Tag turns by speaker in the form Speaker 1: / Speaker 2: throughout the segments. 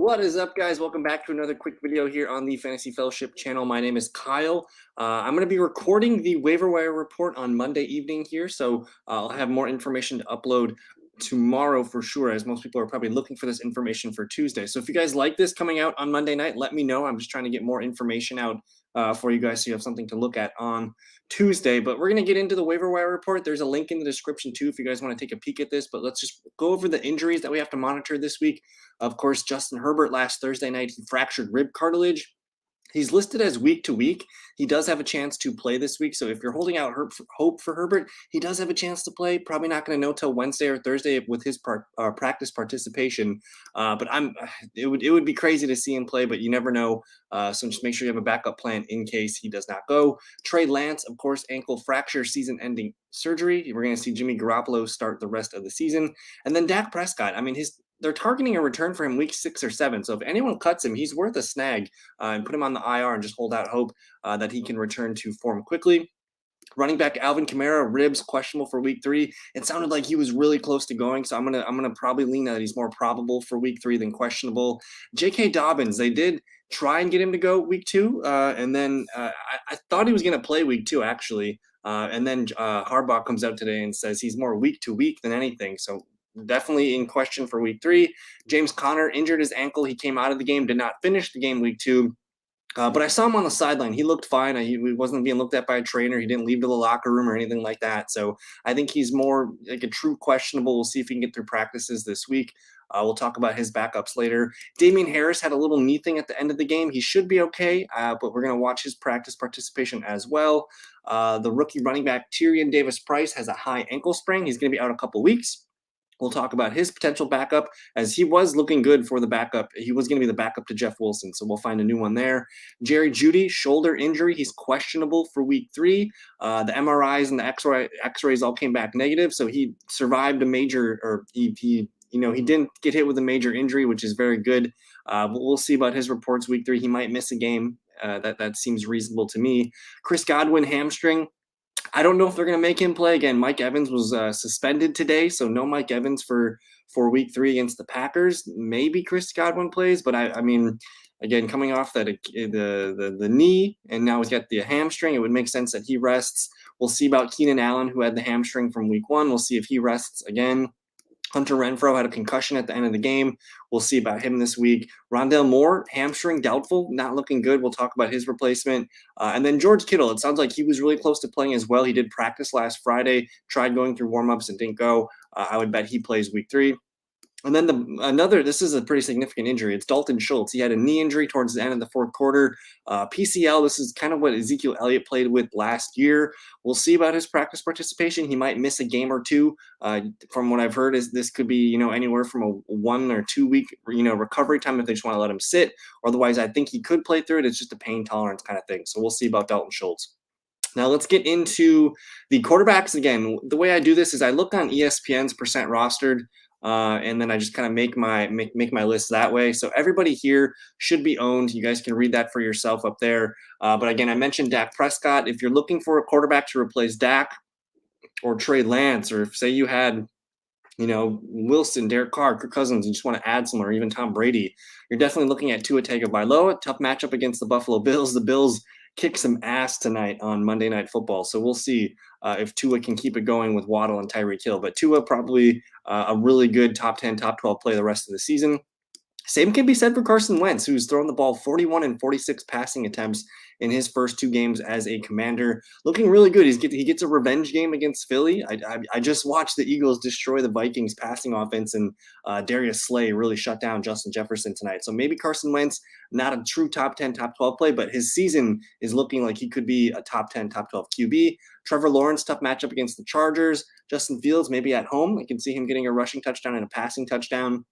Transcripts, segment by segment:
Speaker 1: What is up, guys? Welcome back to another quick video here on the Fantasy Fellowship channel. My name is Kyle. I'm going to be recording the Waiver Wire Report on Monday evening here, so I'll have more information to upload tomorrow for sure, as most people are probably looking for this information for Tuesday. So if you guys like this coming out on Monday night, let me know. I'm just trying to get more information out for you guys so you have something to look at on Tuesday. But we're going to get into the Waiver Wire Report. There's a link in the description too if you guys want to take a peek at this. But let's just go over the injuries that we have to monitor this week. Of course, Justin Herbert last Thursday night, he fractured rib cartilage. He's listed as week to week. He does have a chance to play this week. So if you're holding out hope for Herbert, he does have a chance to play. Probably not going to know till Wednesday or Thursday with his practice participation. But it would be crazy to see him play, but you never know. So just make sure you have a backup plan in case he does not go. Trey Lance, of course, ankle fracture, season-ending surgery. We're going to see Jimmy Garoppolo start the rest of the season. And then Dak Prescott. I mean, they're targeting a return for him week 6 or 7. So if anyone cuts him, he's worth a snag and put him on the IR and just hold out hope that he can return to form quickly. Running back Alvin Kamara, ribs questionable for week 3. It sounded like he was really close to going, so I'm gonna probably lean that he's more probable for week 3 than questionable. J.K. Dobbins, they did try and get him to go week 2, and then I thought he was gonna play week 2 actually, and then Harbaugh comes out today and says he's more week to week than anything. So definitely in question for week 3. James Conner injured his ankle. He came out of the game, did not finish the game week 2. But I saw him on the sideline. He looked fine. He wasn't being looked at by a trainer. He didn't leave to the locker room or anything like that. So I think he's more like a true questionable. We'll see if he can get through practices this week. We'll talk about his backups later. Damian Harris had a little knee thing at the end of the game. He should be okay, but we're going to watch his practice participation as well. The rookie running back Tyrion Davis-Price has a high ankle sprain. He's going to be out a couple weeks. We'll talk about his potential backup, as he was looking good for the backup. He was going to be the backup to Jeff Wilson, so we'll find a new one there. Jerry Judy, shoulder injury. He's questionable for week 3. The MRIs and the X-rays all came back negative, so he survived a major, or he didn't get hit with a major injury, which is very good. But we'll see about his reports week 3. He might miss a game. That seems reasonable to me. Chris Godwin, hamstring. I don't know if they're going to make him play. Again, Mike Evans was suspended today, so no Mike Evans for week 3 against the Packers. Maybe Chris Godwin plays, but I mean, again, coming off that the knee, and now he's got the hamstring, it would make sense that he rests. We'll see about Keenan Allen, who had the hamstring from week 1. We'll see if he rests again. Hunter Renfrow had a concussion at the end of the game. We'll see about him this week. Rondale Moore, hamstring, doubtful, not looking good. We'll talk about his replacement. And then George Kittle, it sounds like he was really close to playing as well. He did practice last Friday, tried going through warmups and didn't go. I would bet he plays week 3. And then this is a pretty significant injury. It's Dalton Schultz. He had a knee injury towards the end of the 4th quarter. PCL, this is kind of what Ezekiel Elliott played with last year. We'll see about his practice participation. He might miss a game or 2. From what I've heard, is this could be, anywhere from a 1 or 2 week, recovery time if they just want to let him sit. Otherwise, I think he could play through it. It's just a pain tolerance kind of thing. So we'll see about Dalton Schultz. Now let's get into the quarterbacks. Again, the way I do this is I look on ESPN's percent rostered. And then I just kind of make my list that way. So everybody here should be owned. You guys can read that for yourself up there. But again, I mentioned Dak Prescott. If you're looking for a quarterback to replace Dak or Trey Lance, or if say you had, Wilson, Derek Carr, Kirk Cousins, you just want to add someone, or even Tom Brady, you're definitely looking at Tua Tagovailoa. Tough matchup against the Buffalo Bills. The Bills kick some ass tonight on Monday Night Football. So we'll see if Tua can keep it going with Waddle and Tyreek Hill. But Tua probably a really good top 10, top 12 play the rest of the season. Same can be said for Carson Wentz, who's thrown the ball 41 and 46 passing attempts in his first 2 games as a Commander. Looking really good. He gets a revenge game against Philly. I just watched the Eagles destroy the Vikings passing offense, and Darius Slay really shut down Justin Jefferson tonight. So maybe Carson Wentz, not a true top 10, top 12 play, but his season is looking like he could be a top 10, top 12 QB. Trevor Lawrence, tough matchup against the Chargers. Justin Fields, maybe at home. I can see him getting a rushing touchdown and a passing touchdown.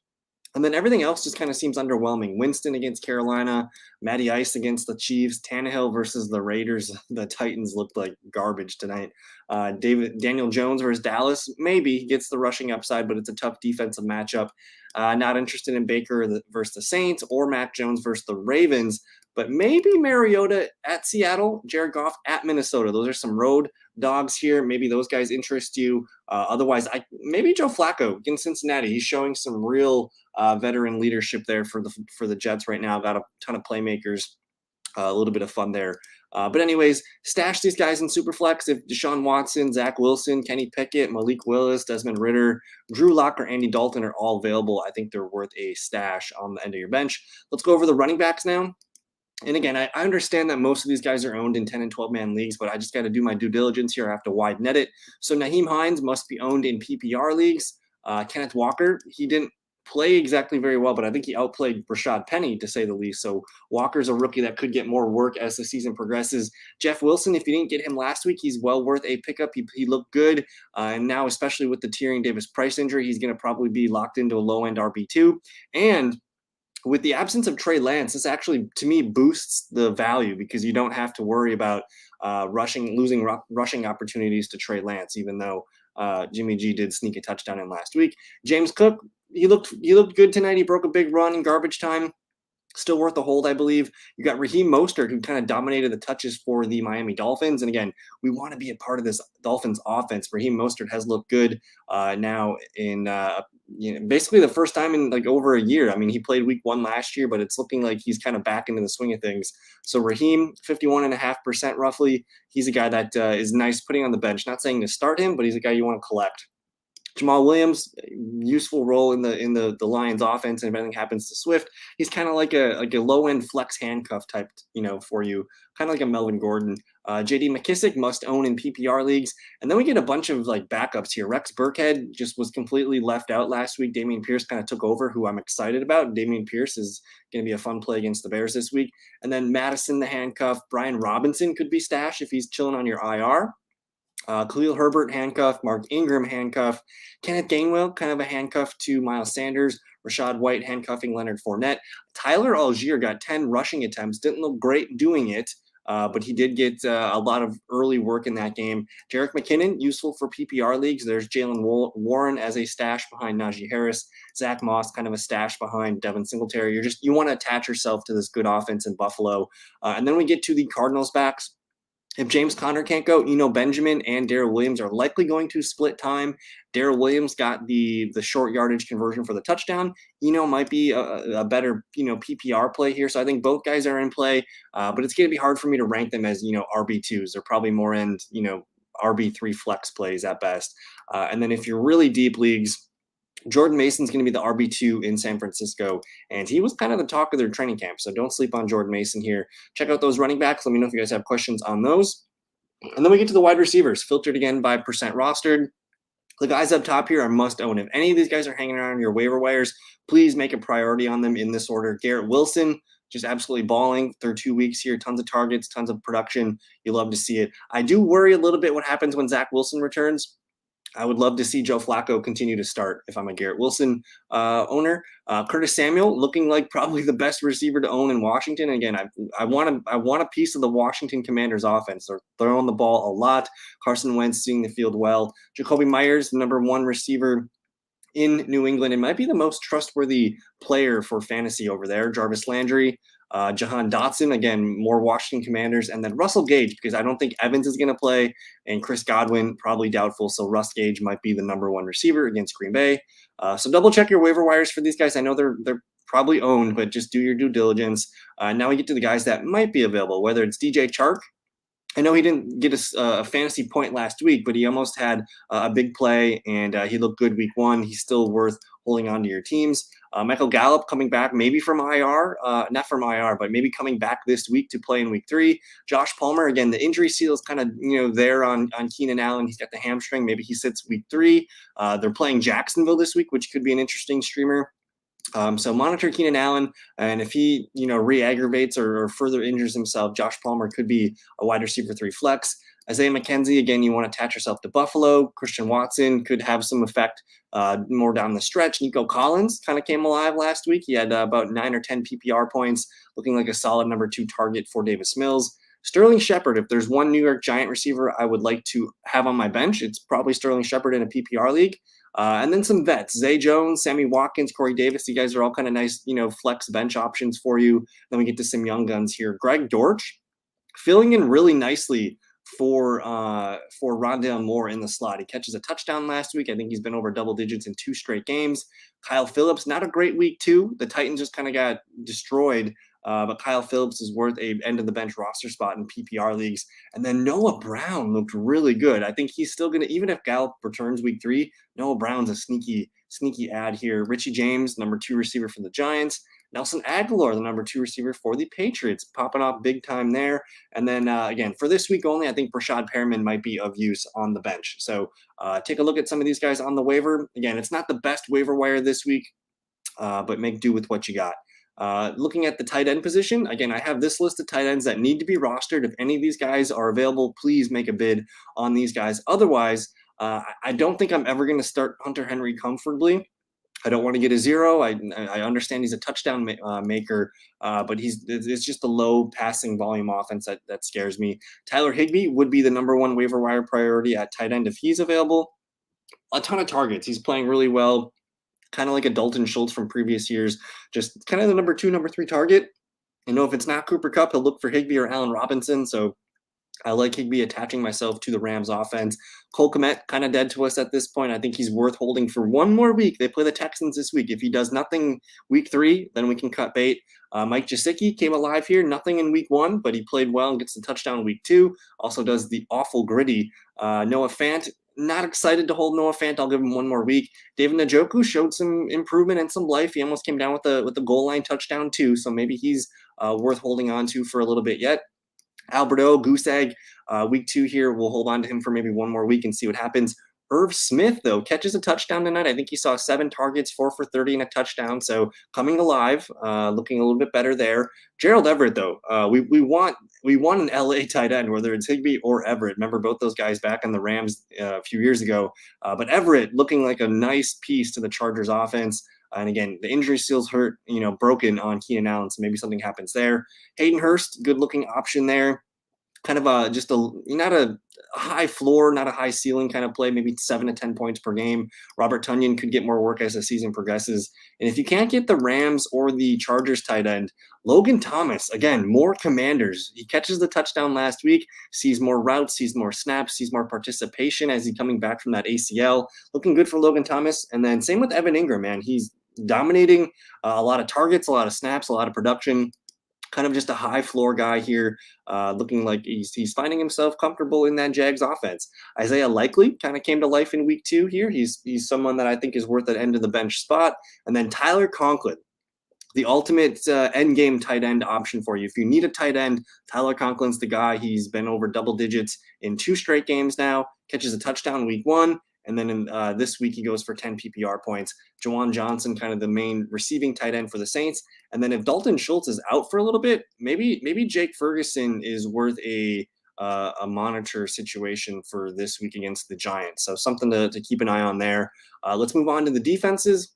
Speaker 1: And then everything else just kind of seems underwhelming. Winston against Carolina, Matty Ice against the Chiefs, Tannehill versus the Raiders. The Titans looked like garbage tonight. Daniel Jones versus Dallas. Maybe he gets the rushing upside, but it's a tough defensive matchup. Not interested in Baker versus the Saints or Mac Jones versus the Ravens. but maybe Mariota at Seattle, Jared Goff at Minnesota. Those are some road dogs here. Maybe those guys interest you. Otherwise, maybe Joe Flacco in Cincinnati. He's showing some real veteran leadership there for the Jets right now. Got a ton of playmakers. A little bit of fun there. But anyways, stash these guys in Superflex. If Deshaun Watson, Zach Wilson, Kenny Pickett, Malik Willis, Desmond Ridder, Drew Lock, or Andy Dalton are all available, I think they're worth a stash on the end of your bench. Let's go over the running backs now. And again, I understand that most of these guys are owned in 10 and 12-man leagues, but I just got to do my due diligence here. I have to wide net it. So Nyheim Hines must be owned in PPR leagues. Kenneth Walker, he didn't play exactly very well, but I think he outplayed Rashad Penny, to say the least. So Walker's a rookie that could get more work as the season progresses. Jeff Wilson, if you didn't get him last week, he's well worth a pickup. He looked good. And now, especially with the Tyrion Davis-Price injury, he's going to probably be locked into a low-end RB2. And with the absence of Trey Lance, this actually, to me, boosts the value because you don't have to worry about losing rushing opportunities to Trey Lance, even though Jimmy G did sneak a touchdown in last week. James Cook, he looked good tonight. He broke a big run in garbage time. Still worth a hold, I believe. You got Raheem Mostert, who kind of dominated the touches for the Miami Dolphins. And again, we want to be a part of this Dolphins offense. Raheem Mostert has looked good now in basically the first time in like over a year. I mean, he played week 1 last year, but it's looking like he's kind of back into the swing of things. So Raheem, 51.5% roughly. He's a guy that is nice putting on the bench. Not saying to start him, but he's a guy you want to collect. Jamal Williams, useful role in the Lions offense, and if anything happens to Swift, he's kind of like a low end flex handcuff type, for you, kind of like a Melvin Gordon. J.D. McKissick must own in PPR leagues, and then we get a bunch of like backups here. Rex Burkhead just was completely left out last week. Dameon Pierce kind of took over, who I'm excited about. Dameon Pierce is going to be a fun play against the Bears this week, and then Madison the handcuff. Brian Robinson could be stashed if he's chilling on your IR. Khalil Herbert handcuff, Mark Ingram handcuff, Kenneth Gainwell kind of a handcuff to Miles Sanders, Rashad White handcuffing Leonard Fournette. Tyler Algier got 10 rushing attempts, didn't look great doing it, but he did get a lot of early work in that game. Jerick McKinnon, useful for PPR leagues. There's Jalen Warren as a stash behind Najee Harris. Zach Moss kind of a stash behind Devin Singletary. You want to attach yourself to this good offense in Buffalo. And then we get to the Cardinals backs. If James Conner can't go, Benjamin and Garrett Williams are likely going to split time. Garrett Williams got the short yardage conversion for the touchdown. Might be a better, PPR play here. So I think both guys are in play, but it's going to be hard for me to rank them as, RB2s. They're probably more in, RB3 flex plays at best. And then if you're really deep leagues, Jordan Mason's going to be the RB2 in San Francisco, and he was kind of the talk of their training camp, so don't sleep on Jordan Mason here. Check out those running backs. Let me know if you guys have questions on those. And then we get to the wide receivers, filtered again by percent rostered. The guys up top here are must own. If any of these guys are hanging around your waiver wires, please make a priority on them in this order. Garrett Wilson, just absolutely balling through 2 weeks here. Tons of targets, tons of production. You love to see it. I do worry a little bit what happens when Zach Wilson returns. I would love to see Joe Flacco continue to start if I'm a Garrett Wilson owner. Curtis Samuel looking like probably the best receiver to own in Washington. Again, I want a piece of the Washington Commanders offense. They're throwing the ball a lot. Carson Wentz seeing the field well. Jacoby Myers, the number 1 receiver in New England, it might be the most trustworthy player for fantasy over there. Jarvis Landry, Jahan Dotson, again, more Washington Commanders, and then Russell Gage, because I don't think Evans is going to play, and Chris Godwin, probably doubtful, so Russ Gage might be the number 1 receiver against Green Bay. So double check your waiver wires for these guys. I know they're probably owned, but just do your due diligence. Now we get to the guys that might be available, whether it's DJ Chark. I know he didn't get a fantasy point last week, but he almost had a big play, and he looked good week 1. He's still worth holding on to your teams. Michael Gallup coming back, maybe from IR, not from IR, but maybe coming back this week to play in week 3. Josh Palmer, again, the injury seal is kind of, there on Keenan Allen. He's got the hamstring. Maybe he sits week 3. They're playing Jacksonville this week, which could be an interesting streamer. So monitor Keenan Allen, and if he, re-aggravates or further injures himself, Josh Palmer could be a wide receiver 3 flex. Isaiah McKenzie, again, you want to attach yourself to Buffalo. Christian Watson could have some effect more down the stretch. Nico Collins kind of came alive last week. He had about 9 or 10 PPR points, looking like a solid number 2 target for Davis Mills. Sterling Shepard, if there's one New York Giant receiver I would like to have on my bench, it's probably Sterling Shepard in a PPR league. And then some vets, Zay Jones, Sammy Watkins, Corey Davis. You guys are all kind of nice, flex bench options for you. Then we get to some young guns here. Greg Dortch filling in really nicely for Rondale Moore in the slot. He catches a touchdown last week. I think he's been over double digits in 2 straight games. Kyle Phillips, not a great week too. The Titans just kind of got destroyed. But Kyle Phillips is worth a end-of-the-bench roster spot in PPR leagues. And then Noah Brown looked really good. I think he's still going to, even if Gallup returns week 3, Noah Brown's a sneaky ad here. Richie James, number 2 receiver for the Giants. Nelson Aguilar, the number 2 receiver for the Patriots, popping off big time there. And then, again, for this week only, I think Brashad Perriman might be of use on the bench. So take a look at some of these guys on the waiver. Again, it's not the best waiver wire this week, but make do with what you got. Looking at the tight end position, again, I have this list of tight ends that need to be rostered. If any of these guys are available, please make a bid on these guys. Otherwise, I don't think I'm ever going to start Hunter Henry comfortably. I don't want to get a 0. I understand he's a touchdown maker, but it's just a low passing volume offense that scares me. Tyler Higby would be the number 1 waiver wire priority at tight end if he's available. A ton of targets. He's playing really well. Kind of like a Dalton Schultz from previous years, just kind of the number 2, number 3 target. If it's not Cooper Kupp, he'll look for Higby or Allen Robinson. So I like Higby attaching myself to the Rams offense. Cole Kmet kind of dead to us at this point. I think he's worth holding for 1 more week. They play the Texans this week. If he does nothing week 3, then we can cut bait. Mike Gesicki came alive here. Nothing in week 1, but he played well and gets the touchdown week 2. Also does the awful gritty. Noah Fant, not excited to hold Noah Fant. I'll give him 1 more week. David Njoku showed some improvement and some life. He almost came down with the goal line touchdown too. So maybe he's worth holding on to for a little bit yet. Alberto, goose egg, week 2 here. We'll hold on to him for maybe 1 more week and see what happens. Irv Smith, though, catches a touchdown tonight. I think he saw 7 targets, 4 for 30 and a touchdown. So coming alive, looking a little bit better there. Gerald Everett, though, we want an LA tight end, whether it's Higby or Everett. Remember both those guys back in the Rams a few years ago. But Everett looking like a nice piece to the Chargers offense. And again, the injury seal's broken on Keenan Allen, so maybe something happens there. Hayden Hurst, good-looking option there. Kind of not a high floor, not a high ceiling kind of play, maybe 7 to 10 points per game. Robert Tonyan could get more work as the season progresses. And if you can't get the Rams or the Chargers tight end, Logan Thomas, again, more Commanders. He catches the touchdown last week, sees more routes, sees more snaps, sees more participation as he's coming back from that ACL. Looking good for Logan Thomas. And then same with Evan Ingram, man. He's dominating a lot of targets, a lot of snaps, a lot of production. Kind of just a high floor guy here, looking like he's finding himself comfortable in that Jags offense. Isaiah Likely kind of came to life in week 2 here. He's someone that I think is worth an end of the bench spot. And then Tyler Conklin, the ultimate end game tight end option for you. If you need a tight end, Tyler Conklin's the guy. He's been over double digits in 2 straight games now, catches a touchdown week 1. And then in this week, he goes for 10 PPR points. Juwan Johnson, kind of the main receiving tight end for the Saints. And then if Dalton Schultz is out for a little bit, maybe Jake Ferguson is worth a monitor situation for this week against the Giants. So something to keep an eye on there. Let's move on to the defenses.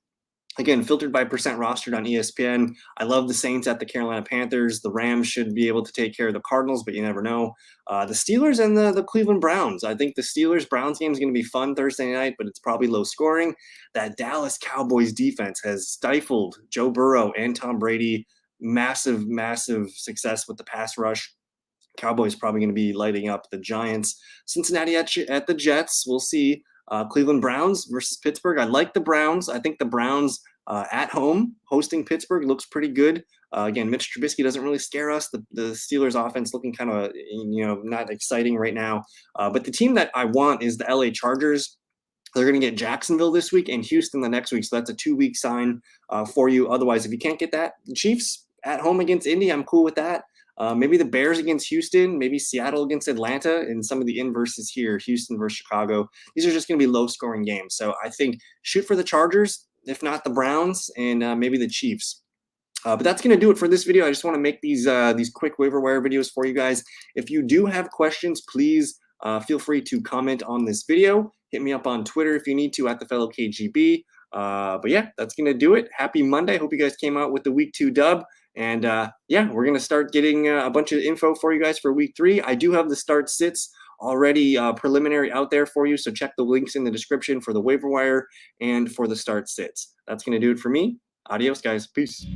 Speaker 1: Again, filtered by percent rostered on ESPN. I love the Saints at the Carolina Panthers. The Rams should be able to take care of the Cardinals, but you never know. The Steelers and the Cleveland Browns. I think the Steelers-Browns game is going to be fun Thursday night, but it's probably low scoring. That Dallas Cowboys defense has stifled Joe Burrow and Tom Brady. Massive, massive success with the pass rush. Cowboys probably going to be lighting up the Giants. Cincinnati at the Jets. We'll see. Cleveland Browns versus Pittsburgh. I like the Browns. I think the Browns at home hosting Pittsburgh looks pretty good. Again, Mitch Trubisky doesn't really scare us. The Steelers offense looking kind of, not exciting right now. But the team that I want is the LA Chargers. They're going to get Jacksonville this week and Houston the next week. So that's a 2-week sign for you. Otherwise, if you can't get that, the Chiefs at home against Indy, I'm cool with that. Maybe the Bears against Houston, maybe Seattle against Atlanta, and some of the inverses here, Houston versus Chicago. These are just going to be low-scoring games. So I think shoot for the Chargers, if not the Browns, and maybe the Chiefs. But that's going to do it for this video. I just want to make these quick waiver wire videos for you guys. If you do have questions, please feel free to comment on this video. Hit me up on Twitter if you need to, at theFellowKGB. But yeah, that's going to do it. Happy Monday. Hope you guys came out with the week 2 dub. And yeah, we're going to start getting a bunch of info for you guys for week 3. I do have the start sits already preliminary out there for you. So check the links in the description for the waiver wire and for the start sits. That's going to do it for me. Adios, guys. Peace.